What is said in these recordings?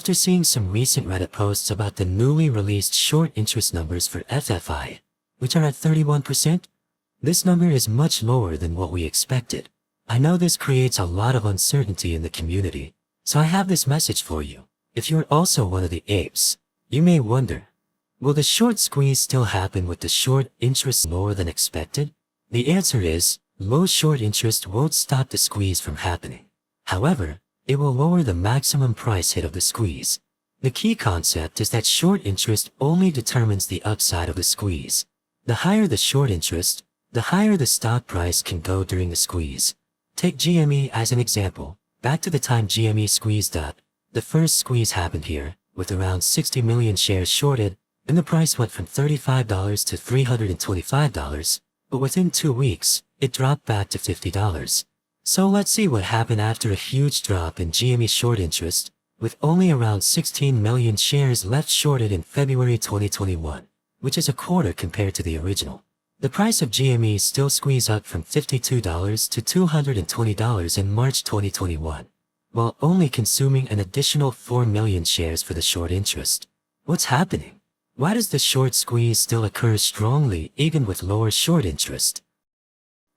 After seeing some recent Reddit posts about the newly released short interest numbers for FFIE, which are at 31%, this number is much lower than what we expected. I know this creates a lot of uncertainty in the community, so I have this message for you. If you're also one of the apes, you may wonder, will the short squeeze still happen with the short interest lower than expected? The answer is, low short interest won't stop the squeeze from happening. However, it will lower the maximum price hit of the squeeze. The key concept is that short interest only determines the upside of the squeeze. The higher the short interest, the higher the stock price can go during the squeeze. Take GME as an example. Back to the time GME squeezed up, the first squeeze happened here, with around 60 million shares shorted, and the price went from $35 to $325, but within 2 weeks, it dropped back to $50. So let's see what happened after a huge drop in GME short interest, with only around 16 million shares left shorted in February 2021, which is a quarter compared to the original. The price of GME still squeezed up from $52 to $220 in March 2021, while only consuming an additional 4 million shares for the short interest. What's happening? Why does the short squeeze still occur strongly even with lower short interest?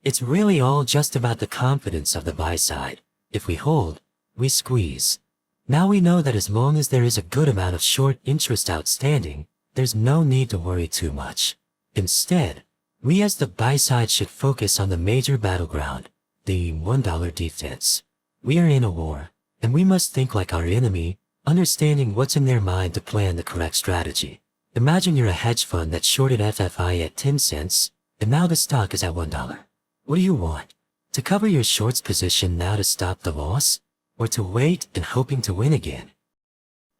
It's really all just about the confidence of the buy side. If we hold, we squeeze. Now we know that as long as there is a good amount of short interest outstanding, there's no need to worry too much. Instead, we as the buy side should focus on the major battleground, the $1 defense. We are in a war, and we must think like our enemy, understanding what's in their mind to plan the correct strategy. Imagine you're a hedge fund that shorted FFIE at 10 cents, and now the stock is at $1. What do you want? To cover your shorts position now to stop the loss? Or to wait and hoping to win again?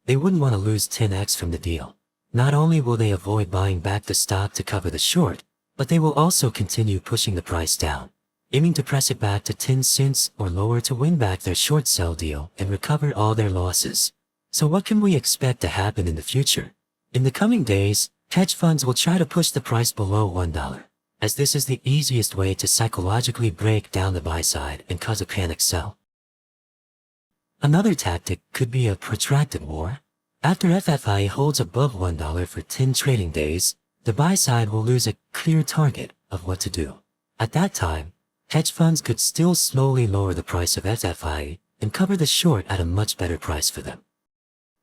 They wouldn't want to lose 10x from the deal. Not only will they avoid buying back the stock to cover the short, but they will also continue pushing the price down, aiming to press it back to 10 cents or lower to win back their short sell deal and recover all their losses. So what can we expect to happen in the future? In the coming days, hedge funds will try to push the price below $1, as this is the easiest way to psychologically break down the buy side and cause a panic sell. Another tactic could be a protracted war. After FFIE holds above $1 for 10 trading days, the buy side will lose a clear target of what to do. At that time, hedge funds could still slowly lower the price of FFIE and cover the short at a much better price for them.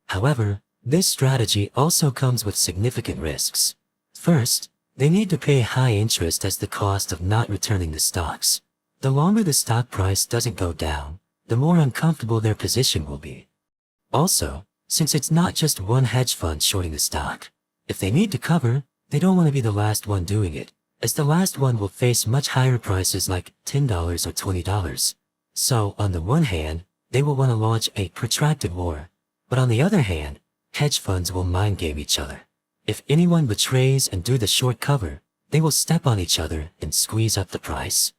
However, this strategy also comes with significant risks. First, they need to pay high interest as the cost of not returning the stocks. The longer the stock price doesn't go down, the more uncomfortable their position will be. Also, since it's not just one hedge fund shorting the stock, if they need to cover, they don't want to be the last one doing it, as the last one will face much higher prices like $10 or $20. So, on the one hand, they will want to launch a protracted war, but on the other hand, hedge funds will mind game each other. If anyone betrays and do the short cover, they will step on each other and squeeze up the price.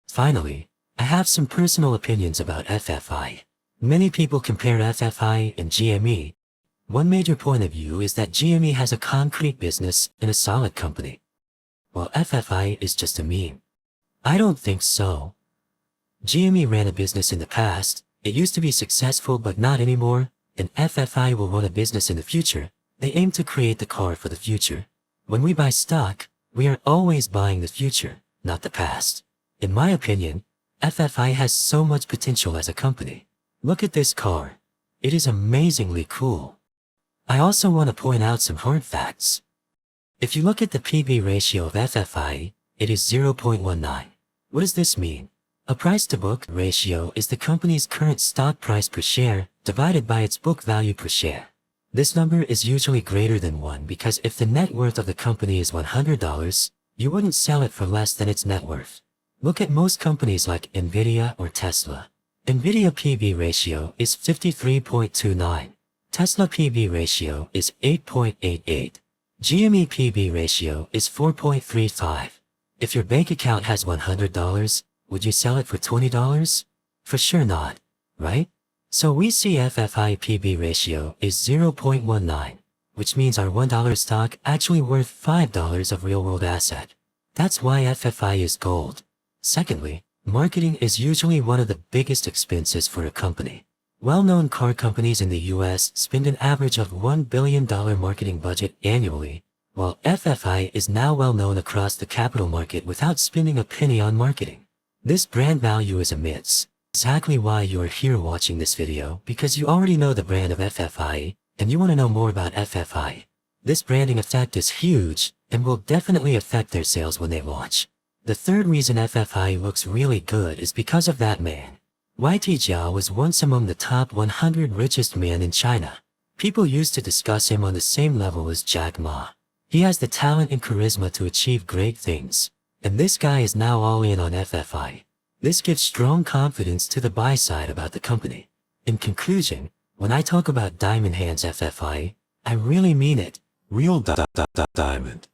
Finally, I have some personal opinions about FFIE. Many people compare FFIE and GME. One major point of view is that GME has a concrete business and a solid company, while FFIE is just a meme. I don't think so. GME ran a business in the past, it used to be successful but not anymore, and FFIE will run a business in the future. They aim to create the car for the future. When we buy stock, we are always buying the future, not the past. In my opinion, FFIE has so much potential as a company. Look at this car. It is amazingly cool. I also want to point out some hard facts. If you look at the PB ratio of FFIE, it is 0.19. What does this mean? A price-to-book ratio is the company's current stock price per share divided by its book value per share. This number is usually greater than 1 because if the net worth of the company is $100, you wouldn't sell it for less than its net worth. Look at most companies like Nvidia or Tesla. Nvidia PB ratio is 53.29. Tesla PB ratio is 8.88. GME PB ratio is 4.35. If your bank account has $100, would you sell it for $20? For sure not, right? So we see FFIE PB ratio is 0.19, which means our $1 stock actually worth $5 of real-world asset. That's why FFIE is gold. Secondly, marketing is usually one of the biggest expenses for a company. Well-known car companies in the US spend an average of $1 billion marketing budget annually, while FFI is now well known across the capital market without spending a penny on marketing. This brand value is immense. Exactly why you are here watching this video, because you already know the brand of FFI, and you want to know more about FFI. This branding effect is huge, and will definitely affect their sales when they launch. The third reason FFI looks really good is because of that man. YT Jiao was once among the top 100 richest men in China. People used to discuss him on the same level as Jack Ma. He has the talent and charisma to achieve great things. And this guy is now all in on FFI. This gives strong confidence to the buy side about the company. In conclusion, when I talk about Diamond Hands FFI, I really mean it. Real diamond.